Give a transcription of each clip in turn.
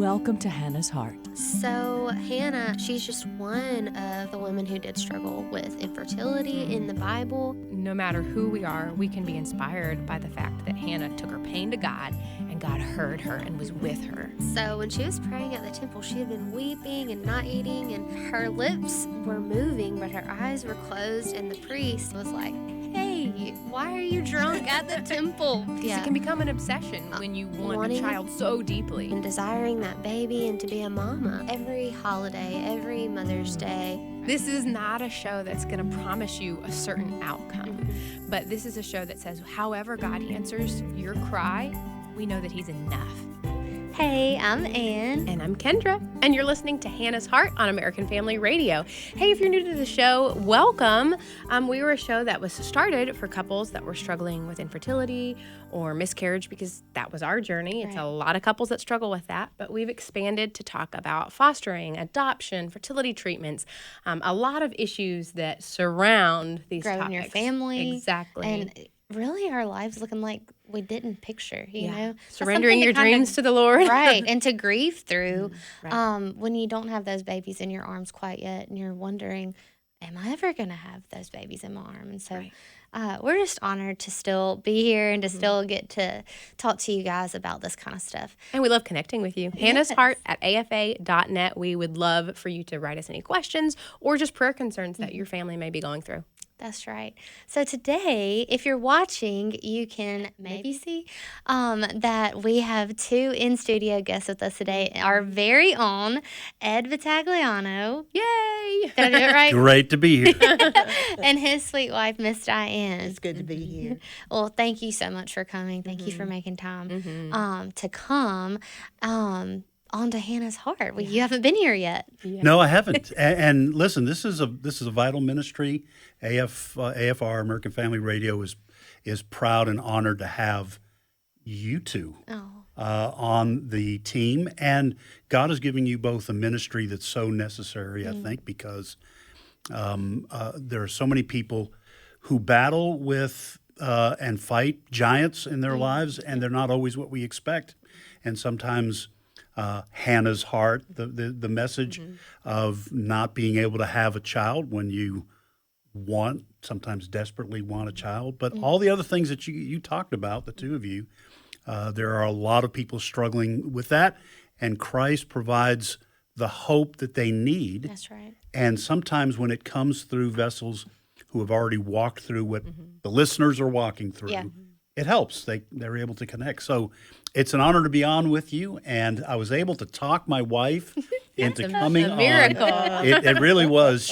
Welcome to Hannah's Heart. So Hannah, she's just one of the women who did struggle with infertility in the Bible. No matter who we are, we can be inspired by the fact that Hannah took her pain to God, and God heard her and was with her. So when she was praying at the temple, she had been weeping and not eating, and her lips were moving, but her eyes were closed, and the priest was like, "Hey, why are you drunk at the temple?" It can become an obsession when you want a child so deeply. And desiring that baby and to be a mama. Every holiday, every Mother's Day. This is not a show that's going to promise you a certain outcome, but this is a show that says, however God answers your cry, we know that He's enough. Hey, I'm Ann. And I'm Kendra, and you're listening to Hannah's Heart on American Family Radio. Hey, if you're new to the show, welcome. We were a show that was started for couples that were struggling with infertility or miscarriage, because that was our journey. It's a lot of couples that struggle with that, but we've expanded to talk about fostering, adoption, fertility treatments, a lot of issues that surround these topics. Growing your family. Exactly. And really our lives looking like we didn't picture, you know? Surrendering your dreams to the Lord. Right, and to grieve through when you don't have those babies in your arms quite yet, and you're wondering, am I ever going to have those babies in my arm? And so we're just honored to still be here and to still get to talk to you guys about this kind of stuff. And we love connecting with you. Hannah's Heart at afa.net. We would love for you to write us any questions or just prayer concerns that your family may be going through. That's right. So today, if you're watching, you can maybe see that we have two in-studio guests with us today. Our very own Ed Vitagliano. Yay! Did I do it right? Great to be here. And his sweet wife, Miss Diane. It's good to be here. Well, thank you so much for coming. Thank you for making time to come onto Hannah's Heart. You haven't been here yet. No, I haven't. And listen, this is a vital ministry. AFR, American Family Radio, is proud and honored to have you two on the team. And God is giving you both a ministry that's so necessary, I think, because there are so many people who battle with and fight giants in their lives, and they're not always what we expect. And sometimes Hannah's heart, the message of not being able to have a child when you sometimes desperately want a child, but all the other things that you talked about, the two of you, there are a lot of people struggling with that, and Christ provides the hope that they need. That's right. And sometimes when it comes through vessels who have already walked through what the listeners are walking through, it helps. They're able to connect. So it's an honor to be on with you, and I was able to talk my wife into coming on. Miracle. It really was.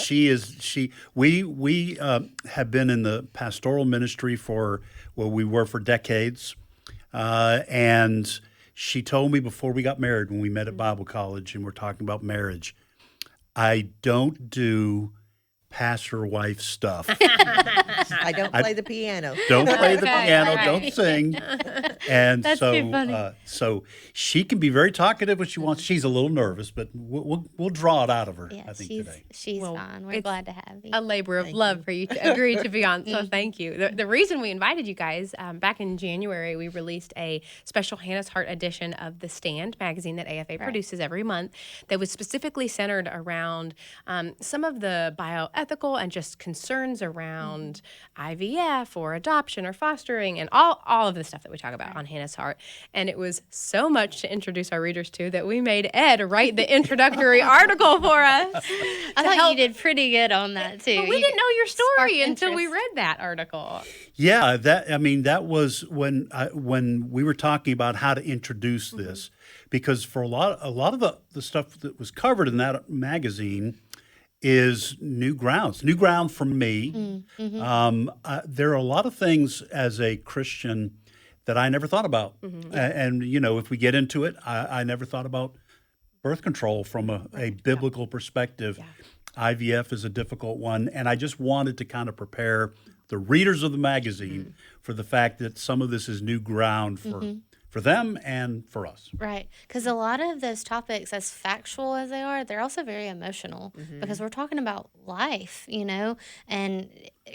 We have been in the pastoral ministry we were for decades, and she told me before we got married, when we met at Bible college and we're talking about marriage, I don't do pastor-wife stuff. I don't play the piano. Don't play the piano. Right. Don't sing. And That's too funny. So she can be very talkative when she wants. She's a little nervous, but we'll draw it out of her. I think today. She's fine. We're glad to have you. A labor of love for you to agree to be on. So thank you. The reason we invited you guys, back in January, we released a special Hannah's Heart edition of The Stand magazine that AFA produces every month that was specifically centered around some of the bioethical and just concerns around IVF or adoption or fostering and all of the stuff that we talk about on Hannah's Heart. And it was so much to introduce our readers to that we made Ed write the introductory article for us. I thought you did pretty good on that too. But we didn't know your story until we read that article. Yeah, that was when we were talking about how to introduce this, because for a lot of the stuff that was covered in that magazine is new ground for me. There are a lot of things as a Christian that I never thought about. And, if we get into it, I never thought about birth control from a biblical perspective. IVF is a difficult one. And I just wanted to kind of prepare the readers of the magazine for the fact that some of this is new ground for them and for us. Right. Because a lot of those topics, as factual as they are, they're also very emotional because we're talking about life, and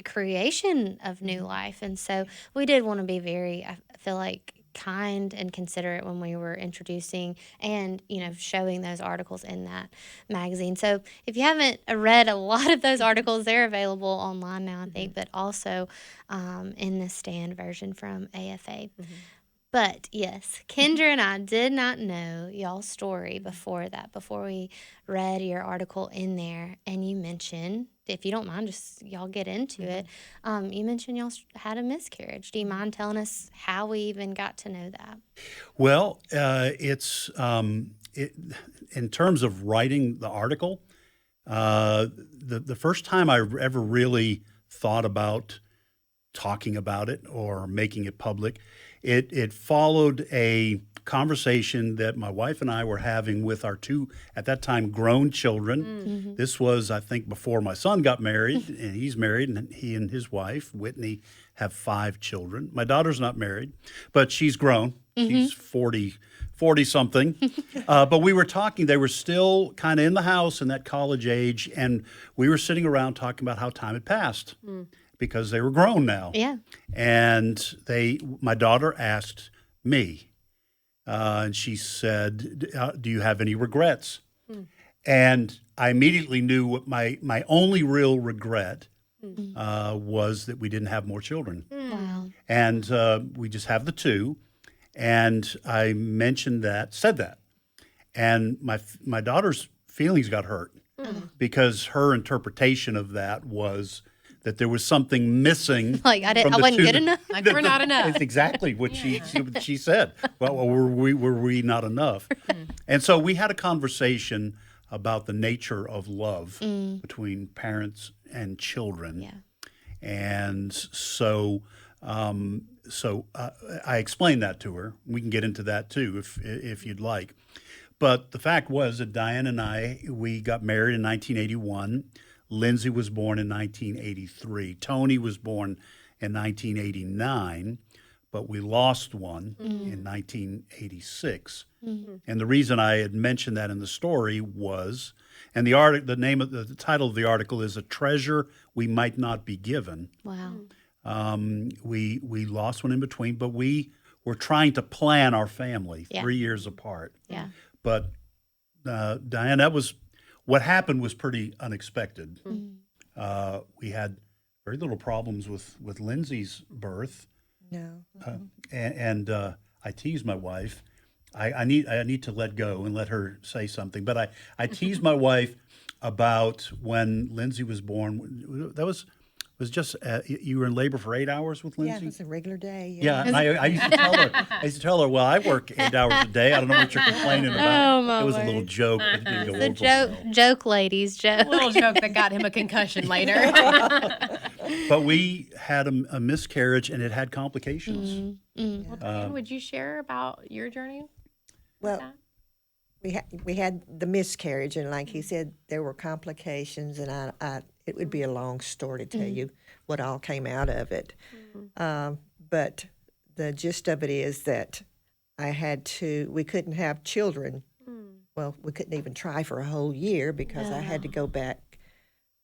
creation of new life. And so we did want to be very, I feel like, kind and considerate when we were introducing and, showing those articles in that magazine. So if you haven't read a lot of those articles, they're available online now, I think, but also in the Stand version from AFA. But yes, Kendra and I did not know y'all's story before we read your article in there. And you mentioned, if you don't mind, just y'all get into it. You mentioned y'all had a miscarriage. Do you mind telling us how we even got to know that? Well, in terms of writing the article, the first time I ever really thought about talking about it or making it public, it followed a conversation that my wife and I were having with our two, at that time, grown children. This was, I think, before my son got married, and he's married, and he and his wife, Whitney, have 5 children. My daughter's not married, but she's grown. She's 40-something. But we were talking, they were still kind of in the house in that college age, and we were sitting around talking about how time had passed. Because they were grown now. Yeah. And my daughter asked me, and she said, do you have any regrets? And I immediately knew what my only real regret was that we didn't have more children. Wow. And we just have the 2. And I said that. And my daughter's feelings got hurt because her interpretation of that was that there was something missing. Like I wasn't good enough. Like we're not enough. It's exactly what she said. Well, were we not enough? And so we had a conversation about the nature of love between parents and children. Yeah. And so I explained that to her. We can get into that too if you'd like. But the fact was that Diane and we got married in 1981. Lindsay was born in 1983. Tony was born in 1989, but we lost one in 1986. And the reason I had mentioned that in the story was, and the title of the article is "A Treasure We Might Not Be Given." Wow. We lost one in between, but we were trying to plan our family 3 years apart. Yeah. But Diane, what happened was pretty unexpected. We had very little problems with Lindsay's birth. No. And I teased my wife. I need to let go and let her say something. But I teased my wife about when Lindsay was born. That was just you were in labor for 8 hours with Lindsay? Yeah, it was a regular day. Yeah, and I used to tell her, well, I work 8 hours a day. I don't know what you're complaining about. Oh, my it was word. a little joke. But it didn't go It's over a well. joke, ladies, joke. Little joke that got him a concussion later. But we had a miscarriage, and it had complications. Well, Diane, would you share about your journey? Well, we had the miscarriage, and like he said, there were complications, and it would be a long story to tell you what all came out of it. But the gist of it is that we couldn't have children. Well, we couldn't even try for a whole year because I had to go back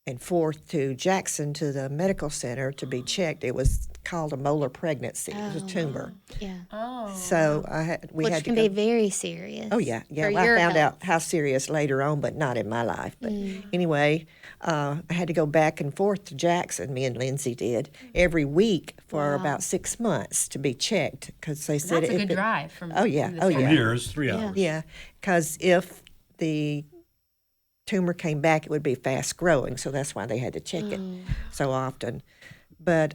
and forth to Jackson to the medical center to be checked. It was called a molar pregnancy. It was a tumor. Yeah. Oh. So we Which had to can go. be very serious. Oh, yeah. for Well, I your found health. out how serious later on, but not in my life. But anyway, I had to go back and forth to Jackson, me and Lindsay did, every week for about 6 months to be checked because they said That's a if good it, drive from. Oh, yeah. from the Oh, center. yeah. Years, 3 hours. Yeah, because if the tumor came back, it would be fast growing, so that's why they had to check it so often. But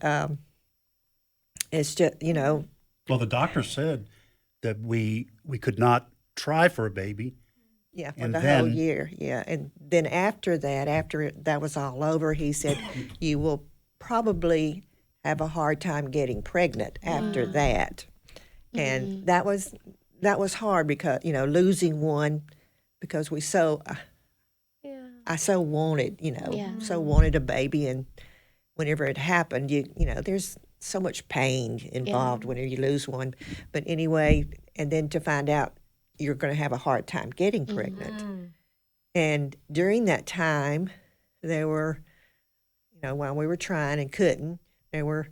it's just, Well, the doctor said that we could not try for a baby. yeah, for And the whole then- year, yeah. And then after that was all over, he said, you will probably have a hard time getting pregnant after that. And that was hard because, losing one because I so wanted, so wanted a baby, and whenever it happened, there's so much pain involved whenever you lose one. But anyway, and then to find out you're going to have a hard time getting pregnant. And during that time, there were, while we were trying and couldn't, there were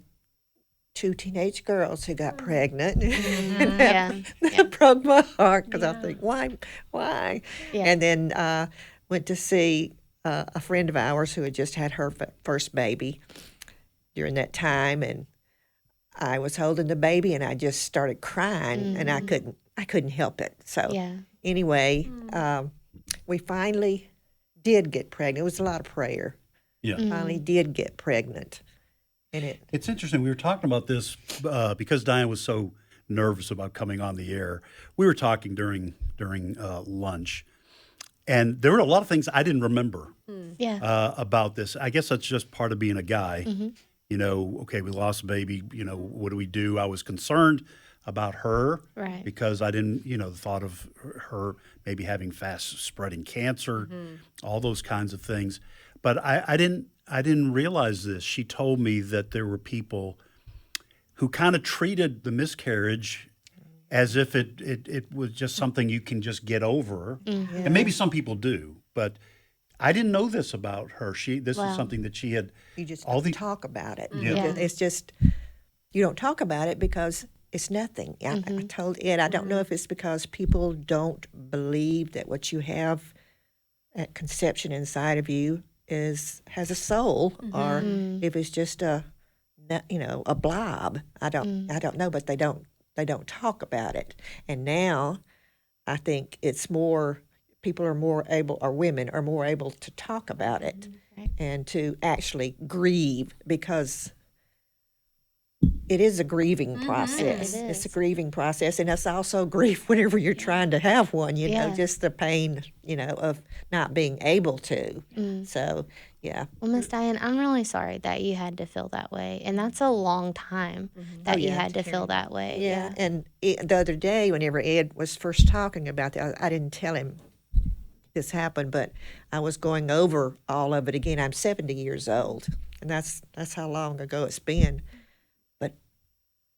two teenage girls who got pregnant. And Yeah. that broke my heart because I think, why? Yeah. And then went to see a friend of ours who had just had her first baby during that time, and I was holding the baby, and I just started crying, and I couldn't help it. So Yeah. anyway, we finally did get pregnant. It was a lot of prayer. Yeah. Finally did get pregnant, and It's interesting. We were talking about this because Diane was so nervous about coming on the air. We were talking during lunch, and there were a lot of things I didn't remember Yeah. about this. I guess that's just part of being a guy. You know, okay, we lost a baby. You know, what do we do? I was concerned about her Right. because I didn't, the thought of her maybe having fast spreading cancer, all those kinds of things. But I didn't realize this. She told me that there were people who kind of treated the miscarriage as if it was just something you can just get over. And maybe some people do, but I didn't know this about her. This is something that she had. you just all don't talk about it. Yeah. It's just you don't talk about it because it's nothing. I told Ed, I don't know if it's because people don't believe that what you have at conception inside of you has a soul, or if it's just a blob. I don't know, but they don't talk about it. And now I think it's more people are more able, or women are more able to talk about it and to actually grieve, because it is a grieving process. It It's a is. grieving process, and it's also grief whenever you're trying to have one, Yeah. just the pain, of not being able to. So, yeah. Well, Miss Diane, I'm really sorry that you had to feel that way, and that's a long time that you had to feel that way. Yeah, and the other day, whenever Ed was first talking about that, I didn't tell him this happened, but I was going over all of it again. I'm 70 years old, and that's how long ago it's been. But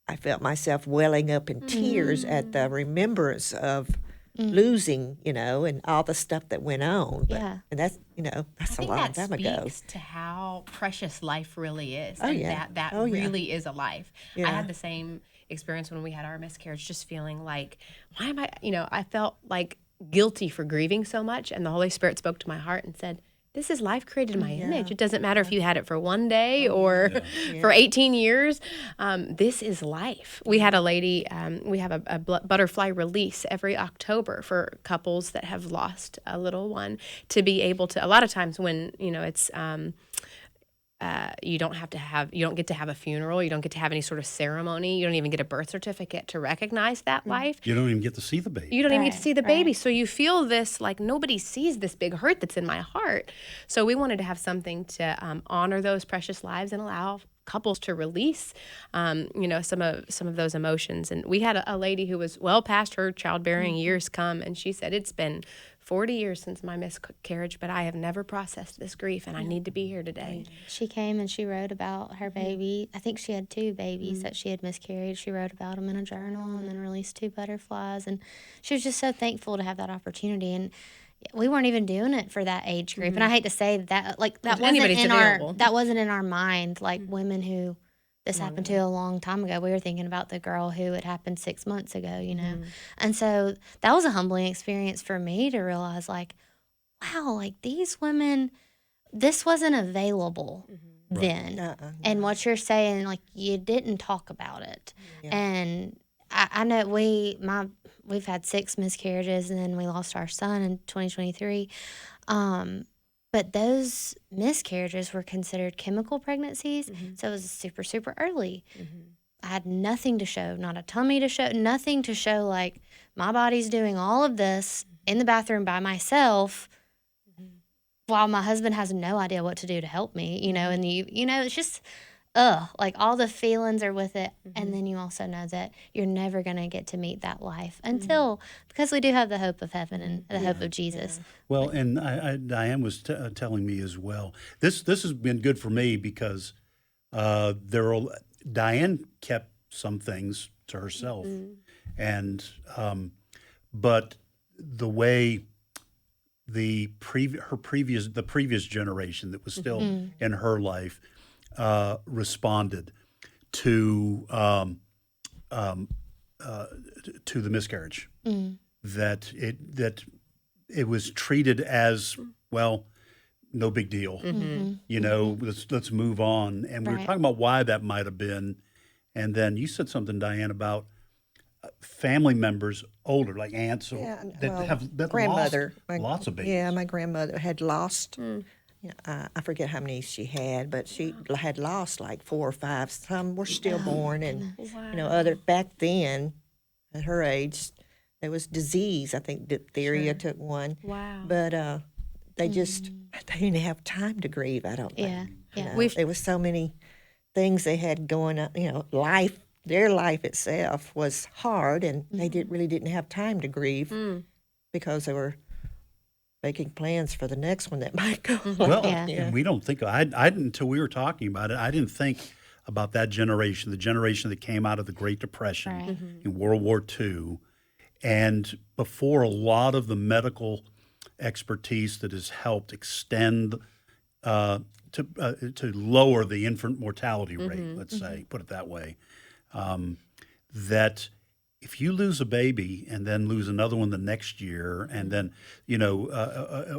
I felt myself welling up in tears at the remembrance of losing, and all the stuff that went on. But, Yeah. and that's I a think long that time ago. speaks to how precious life really is. Oh, and yeah. that Oh, yeah. really is a life. Yeah. I had the same experience when we had our miscarriage, just feeling like, why am I felt like guilty for grieving so much. And the Holy Spirit spoke to my heart and said, this is life created in my image. It doesn't matter if you had it for one day or for 18 years. This is life. We had a lady, we have a butterfly release every October for couples that have lost a little one, to be able to, a lot of times when, it's, you don't get to have a funeral. You don't get to have any sort of ceremony. You don't even get a birth certificate to recognize that life. You don't even get to see the baby. You don't even get to see the baby. Right. So you feel this, like, nobody sees this big hurt that's in my heart. So we wanted to have something to honor those precious lives and allow couples to release, some of those emotions. And we had a lady who was well past her childbearing years come, and she said, it's been 40 years since my miscarriage, but I have never processed this grief, and I need to be here today. She came and she wrote about her baby. I think she had 2 babies that she had miscarried. She wrote about them in a journal and then released 2 butterflies. And she was just so thankful to have that opportunity. And we weren't even doing it for that age group. And I hate to say that, like, that wasn't anybody's available. that wasn't in our mind, like women who this happened to a long time ago. We were thinking about the girl who it happened 6 months ago, And so that was a humbling experience for me to realize, like, wow, like, these women, this wasn't available then. And what you're saying, like, you didn't talk about it. And I know we've had 6 miscarriages, and then we lost our son in 2023. But those miscarriages were considered chemical pregnancies, so it was super, super early. I had nothing to show, not a tummy to show, nothing to show, like, my body's doing all of this in the bathroom by myself while my husband has no idea what to do to help me, and it's just, like, all the feelings are with it. And then you also know that you're never going to get to meet that life until, because we do have the hope of heaven and the hope of Jesus. Well, and Diane was telling me as well. This has been good for me because Diane kept some things to herself, and but the way the previous generation that was still in her life responded to the miscarriage. That it was treated as, well, no big deal. You know, let's move on. And we were talking about why that might have been. And then you said something, Diane, about family members older, like aunts, that grandmother, lost lots of babies. Yeah, my grandmother had lost. I forget how many she had, but she had lost like 4 or 5. Some were stillborn, and other back then, at her age, there was disease. I think diphtheria took one. Wow. But they just they didn't have time to grieve. I don't think. Yeah. There was so many things they had going on. Life. Their life itself was hard, and they really didn't have time to grieve because they were making plans for the next one that might go. Well, and we don't think, I until we were talking about it, I didn't think about that generation, the generation that came out of the Great Depression in World War II, and before a lot of the medical expertise that has helped extend to lower the infant mortality rate, let's say, put it that way. That if you lose a baby and then lose another one the next year, and then,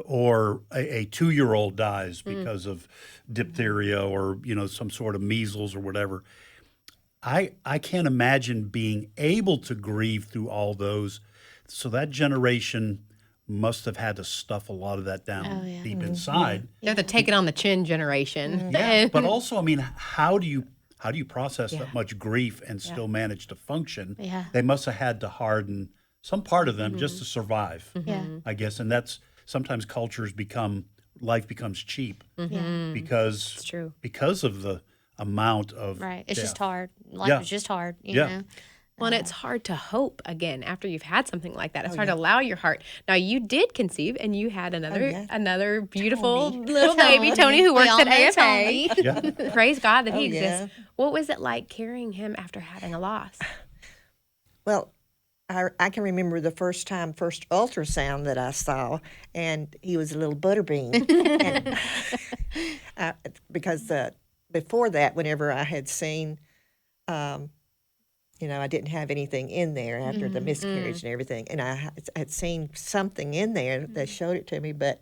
or a 2-year-old dies because of diphtheria or, some sort of measles or whatever, I can't imagine being able to grieve through all those. So that generation must have had to stuff a lot of that down deep inside. They're the take it on the chin generation. Yeah, but also, I mean, how do you process that much grief and still manage to function? Yeah. They must have had to harden some part of them just to survive, I guess. And that's sometimes life becomes cheap because It's true. because of the amount of It's death. just hard. Life is just hard, you know? Well, and it's hard to hope again after you've had something like that. It's hard to allow your heart. Now, you did conceive, and you had another beautiful little baby, Tony, who works at AFA. Yeah. Praise God that he exists. Yeah. What was it like carrying him after having a loss? Well, I can remember the first ultrasound that I saw, and he was a little butterbean. Because before that, whenever I had seen, I didn't have anything in there after the miscarriage and everything, and I had seen something in there that showed it to me, but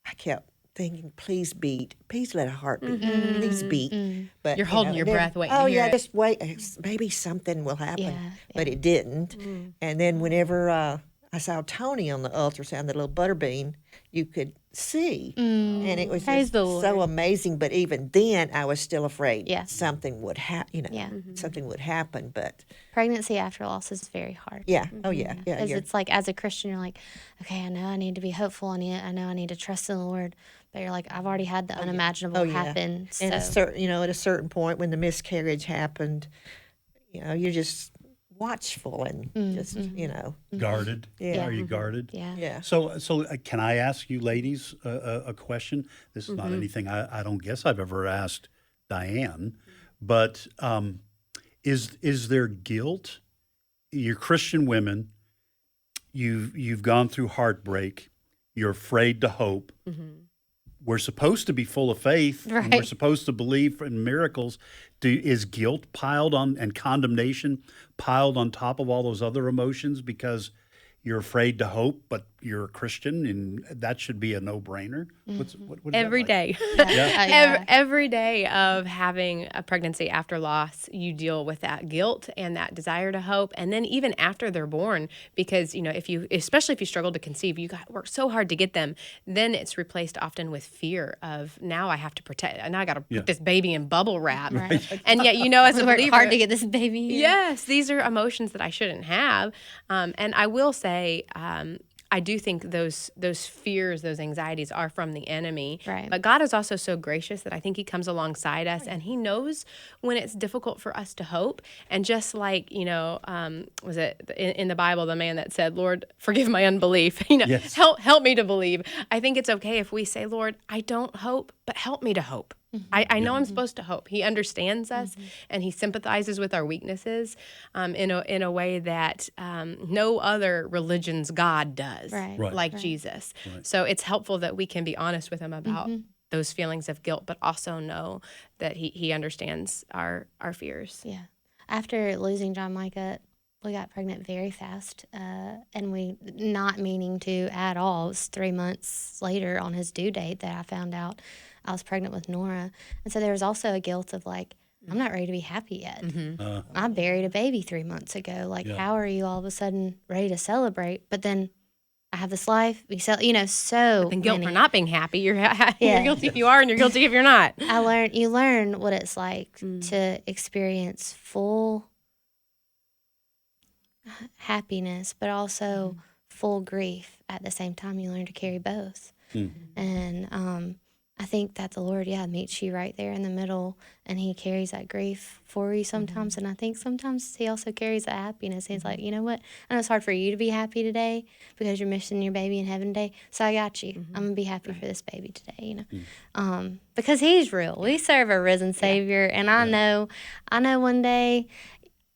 I kept thinking, please beat, please let a heart beat, please beat. But You're holding your breath waiting to hear it. Just wait, maybe something will happen, but it didn't. And then whenever I saw Tony on the ultrasound, the little butterbean, you could see, and it was just so amazing. But even then, I was still afraid something would happen. Something would happen. But Pregnancy after loss is very hard. Because it's like, as a Christian, you're like, okay, I know I need to be hopeful. I know I need to trust in the Lord. But you're like, I've already had the unimaginable happen. So. And at a certain point, when the miscarriage happened, you're just watchful and just Guarded. Yeah. Are you guarded? Yeah. So can I ask you ladies a question? This is not anything I don't guess I've ever asked Diane, but is there guilt? You're Christian women. You've gone through heartbreak. You're afraid to hope. We're supposed to be full of faith. And we're supposed to believe in miracles. Is guilt piled on and condemnation piled on top of all those other emotions because you're afraid to hope, but you're a Christian, and that should be a no-brainer? What is Every that like? day. Every day of having a pregnancy after loss, you deal with that guilt and that desire to hope. And then even after they're born, because, especially if you struggle to conceive, you got work so hard to get them, then it's replaced often with fear of, now I have to protect, now I got to put this baby in bubble wrap. And yet, as a believer, hard to get this baby here. Yes, these are emotions that I shouldn't have. And I will say, I do think those fears, those anxieties are from the enemy. Right. But God is also so gracious that I think he comes alongside us, and he knows when it's difficult for us to hope. And just like, was it in the Bible, the man that said, Lord, forgive my unbelief, help me to believe. I think it's okay if we say, Lord, I don't hope, but help me to hope. I know I'm supposed to hope. He understands us, and he sympathizes with our weaknesses in a way that no other religion's God does, like Jesus. So it's helpful that we can be honest with him about those feelings of guilt, but also know that he understands our fears. Yeah. After losing John Micah, we got pregnant very fast, and we, not meaning to at all. It was 3 months later on his due date that I found out I was pregnant with Nora. And so there was also a guilt of like, I'm not ready to be happy yet. I buried a baby 3 months ago. Like, how are you all of a sudden ready to celebrate? But then I have this life. So But then guilt many. for not being happy. You're guilty if you are, and you're guilty if you're not. You learn what it's like to experience full happiness, but also full grief at the same time. You learn to carry both. And I think that the Lord, meets you right there in the middle, and he carries that grief for you sometimes. And I think sometimes he also carries that happiness. He's like, you know what? I know it's hard for you to be happy today because you're missing your baby in heaven today. So I got you. I'm going to be happy for this baby today, because he's real. We serve a risen Savior. And I know one day,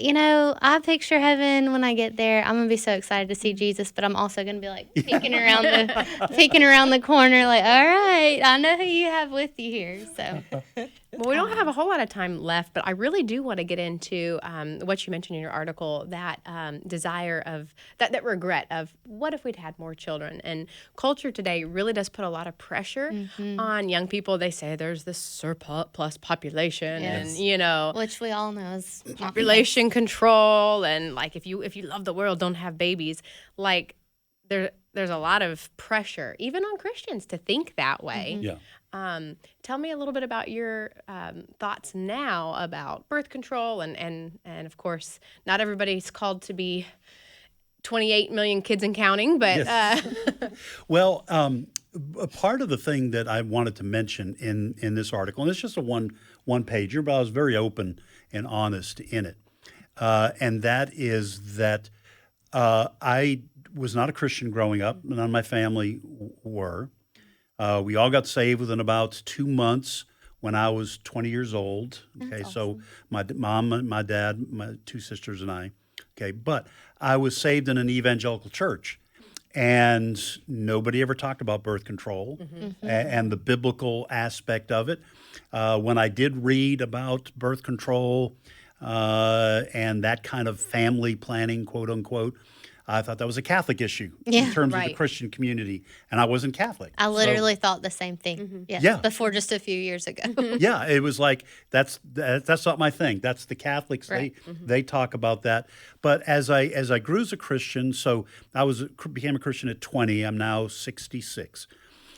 I picture heaven when I get there. I'm gonna be so excited to see Jesus, but I'm also gonna be like peeking around the corner, like, all right, I know who you have with you here. So, well, we don't have a whole lot of time left, but I really do want to get into what you mentioned in your article, that desire of that regret of what if we'd had more children. And culture today really does put a lot of pressure on young people. They say there's this surplus population, and which we all know is population control, and like if you love the world, don't have babies. Like there's a lot of pressure even on Christians to think that way. Tell me a little bit about your thoughts now about birth control, and of course not everybody's called to be 28 million kids and counting, but well, a part of the thing that I wanted to mention in this article, and it's just a one pager, but I was very open and honest in it. And that is that I was not a Christian growing up. None of my family were. We all got saved within about 2 months when I was 20 years old. Okay, so my mom, my dad, my two sisters, and I. Okay, but I was saved in an evangelical church. And nobody ever talked about birth control and the biblical aspect of it. When I did read about birth control, and that kind of family planning, quote unquote, I thought that was a Catholic issue in terms of the Christian community, and I wasn't Catholic. I literally thought the same thing. Before just a few years ago. It was like that's not my thing. That's the Catholics. Right. They talk about that. But as I grew as a Christian, so I became a Christian at 20. I'm now 66.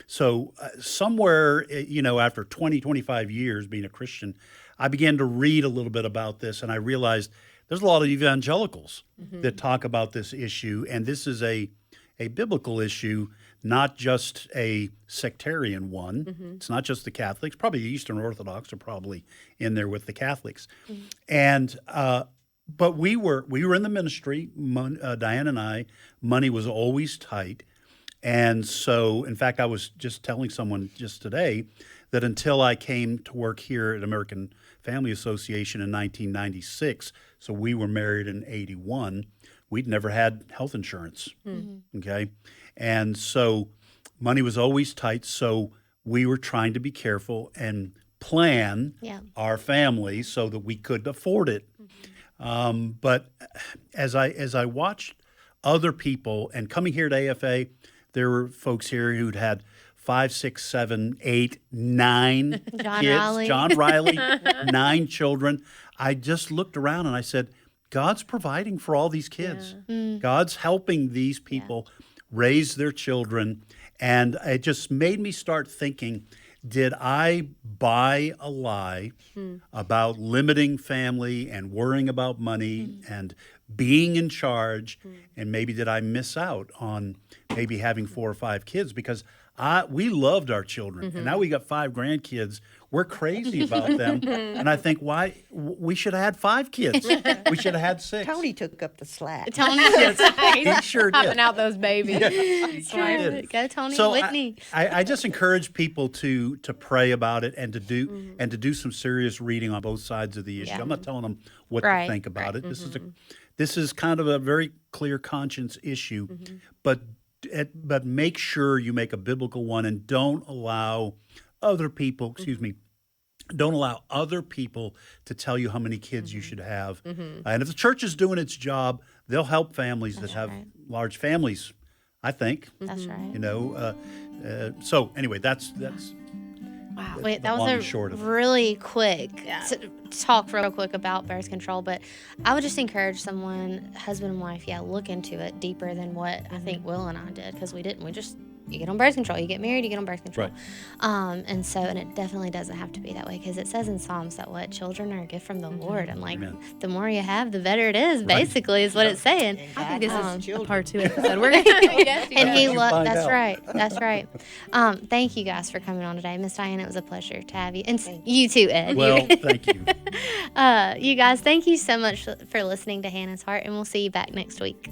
So somewhere, after 20, 25 years being a Christian, I began to read a little bit about this, and I realized there's a lot of evangelicals that talk about this issue, and this is a biblical issue, not just a sectarian one. It's not just the Catholics. Probably the Eastern Orthodox are probably in there with the Catholics. And but we were in the ministry, Diane and I. Money was always tight. And so, in fact, I was just telling someone just today that until I came to work here at American Family Association in 1996, so we were married in 81, we'd never had health insurance, okay? And so money was always tight, so we were trying to be careful and plan our family so that we could afford it. But as I watched other people, and coming here to AFA, there were folks here who'd had 5, 6, 7, 8, 9 kids. John Riley, 9 children. I just looked around and I said, God's providing for all these kids. God's helping these people raise their children. And it just made me start thinking, did I buy a lie about limiting family and worrying about money and being in charge? And maybe did I miss out on maybe having 4 or 5 kids? Because we loved our children, and now we got 5 grandkids. We're crazy about them, and I think we should have had 5 kids. We should have had 6. Tony took up the slack. Tony, he sure did. Popping out those babies. He sure did. Go Tony, So Whitney. I just encourage people to pray about it and to do some serious reading on both sides of the issue. I'm not telling them what to think about it. This is kind of a very clear conscience issue, but make sure you make a biblical one and don't allow other people, excuse me, don't allow other people to tell you how many kids you should have. And if the church is doing its job, they'll help families that have large families, I think. That's right. You know, so anyway, that's Wow. the Wait, that long and was short a of it. really quick talk real quick about birth control, but I would just encourage someone, husband and wife, look into it deeper than what I think Will and I did, because we didn't. We just, you get on birth control, you get married, you get on birth control. Right. And it definitely doesn't have to be that way, because it says in Psalms that children are a gift from the Lord, and the more you have, the better it is, basically, is what it's saying. I think this is a part 2 episode. And he find that's out. right. That's right. Thank you guys for coming on today. Miss Diane, it was a pleasure to have you. And you too, Ed. Well, thank you. You guys, thank you so much for listening to Hannah's Heart, and we'll see you back next week.